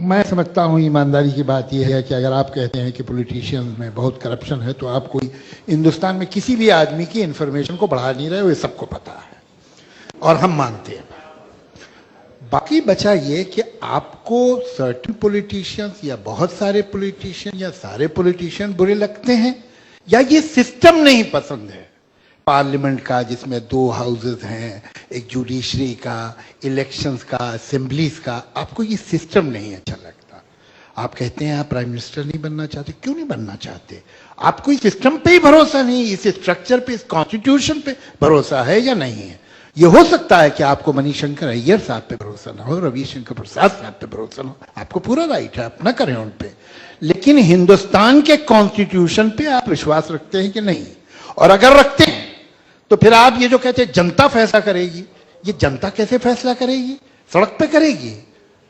मैं समझता हूँ ईमानदारी की बात यह है कि अगर आप कहते हैं कि पॉलिटिशियंस में बहुत करप्शन है तो आप कोई हिंदुस्तान में किसी भी आदमी की इंफॉर्मेशन को बढ़ा नहीं रहे हो, ये सबको पता है और हम मानते हैं। बाकी बचा ये कि आपको सर्टेन पॉलिटिशियंस या बहुत सारे पॉलिटिशियन या सारे पॉलिटिशियन बुरे लगते हैं या ये सिस्टम नहीं पसंद है पार्लियामेंट का, जिसमें 2 हाउसेस हैं, एक जुडिशरी का, इलेक्शंस का, असेंबलीज का, आपको ये सिस्टम नहीं अच्छा लगता। आप कहते हैं आप प्राइम मिनिस्टर नहीं बनना चाहते। क्यों नहीं बनना चाहते? आपको इस सिस्टम पे ही भरोसा नहीं, इस स्ट्रक्चर पे, इस कॉन्स्टिट्यूशन पे भरोसा है या नहीं है? ये हो सकता है कि आपको मणिशंकर अय्यर साहब पे भरोसा ना हो, रविशंकर प्रसाद साहब पे भरोसा ना हो, आपको पूरा राइट है, आप ना करें उन पे, लेकिन हिंदुस्तान के कॉन्स्टिट्यूशन पे आप विश्वास रखते हैं कि नहीं? और अगर रखते हैं तो फिर आप ये जो कहते हैं जनता फैसला करेगी, ये जनता कैसे फैसला करेगी? सड़क पे करेगी।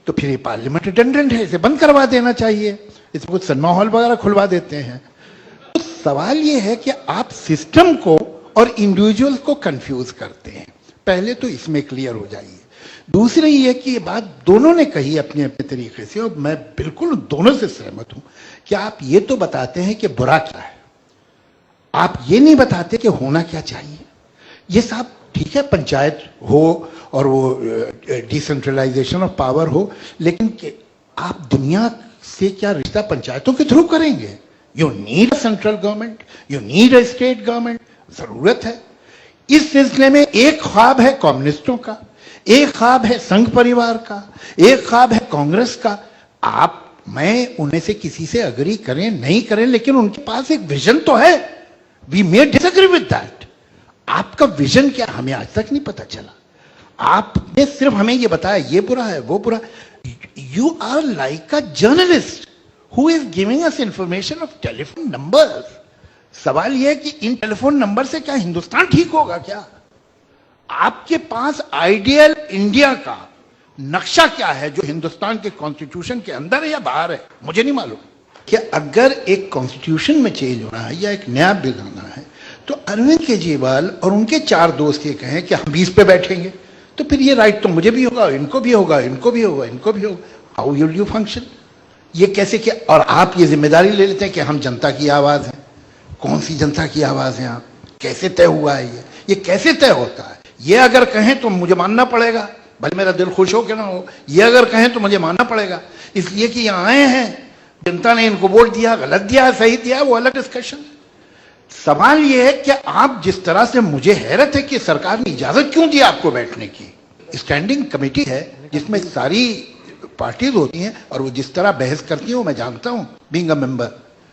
तो फिर ये पार्लियामेंट रिडंडेंट है, इसे बंद करवा देना चाहिए, इसमें कुछ सिनेमा हॉल वगैरह खुलवा देते हैं। तो सवाल ये है कि आप सिस्टम को और इंडिविजुअल को कंफ्यूज करते हैं। पहले तो इसमें क्लियर हो जाइए। दूसरी ये कि ये बात दोनों ने कही अपने अपने तरीके से और मैं बिल्कुल दोनों से सहमत हूं कि आप ये तो बताते हैं कि बुरा क्या है, आप ये नहीं बताते कि होना क्या चाहिए। ये सब ठीक है, पंचायत हो और वो डिसेंट्रलाइजेशन ऑफ पावर हो, लेकिन आप दुनिया से क्या रिश्ता पंचायतों के थ्रू करेंगे? You need a central government, you need a state government, जरूरत है। इस सिलसिले में एक ख्वाब है कम्युनिस्टों का, एक ख्वाब है संघ परिवार का, एक ख्वाब है कांग्रेस का। आप मैं उन्हें से किसी से अग्री करें नहीं करें, लेकिन उनके पास एक विजन तो है। We may disagree with that. आपका विजन क्या, हमें आज तक नहीं पता चला। आपने सिर्फ हमें ये बताया ये बुरा है वो बुरा। You are like a journalist who is giving us information of telephone numbers. सवाल यह है कि इन टेलीफोन नंबर से क्या हिंदुस्तान ठीक होगा? क्या आपके पास आइडियल इंडिया का नक्शा क्या है जो हिंदुस्तान के कॉन्स्टिट्यूशन के अंदर है या बाहर है? मुझे नहीं मालूम। कि अगर एक कॉन्स्टिट्यूशन में चेंज होना है या एक नया बिल आना है तो अरविंद केजरीवाल और उनके 4 दोस्त ये कहें कि हम 20 पे बैठेंगे, तो फिर ये राइट तो मुझे भी होगा, इनको भी होगा, इनको भी होगा, इनको भी होगा। How will you function? ये कैसे क्या? और आप ये जिम्मेदारी ले लेते हैं कि हम जनता की आवाज हैं। कौन सी जनता की आवाज है आप? कैसे तय हुआ है ये कैसे तय होता है? ये अगर कहें तो मुझे मानना पड़ेगा, भले मेरा दिल खुश हो कि ना हो, ये अगर कहें तो मुझे मानना पड़ेगा, इसलिए कि यहाँ आए हैं, जनता ने इनको वोट दिया, गलत दिया, सही दिया, वो अलग डिस्कशन। सवाल ये है कि आप जिस तरह से, मुझे हैरत है कि सरकार ने इजाजत क्यों दी आपको बैठने की। स्टैंडिंग कमेटी है जिसमें सारी पार्टीज होती हैं और वो जिस तरह बहस करती हैं वो मैं जानता हूं बीइंग अ मेंबर।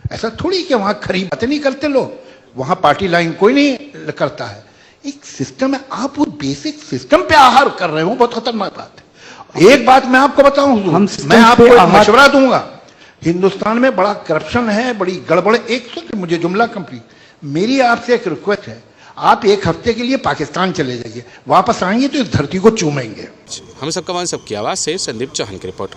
ऐसा थोड़ी कि वहां खरी बातें नहीं करते लोग, वहां पार्टी लाइन कोई नहीं करता है। एक सिस्टम है, आप वो बेसिक सिस्टम पे आहार कर रहे हो, बहुत खतरनाक बात है। एक बात मैं आपको बताऊं, मैं आपको एक मशवरा दूंगा, हिंदुस्तान में बड़ा करप्शन है, बड़ी गड़बड़। एक तो मुझे जुमला कंप्लीट, मेरी आपसे एक रिक्वेस्ट है, आप 1 हफ्ते के लिए पाकिस्तान चले जाइए, वापस आएंगे तो इस धरती को चूमेंगे। हम सबका मान सबकी आवाज से संदीप चौहान की रिपोर्ट।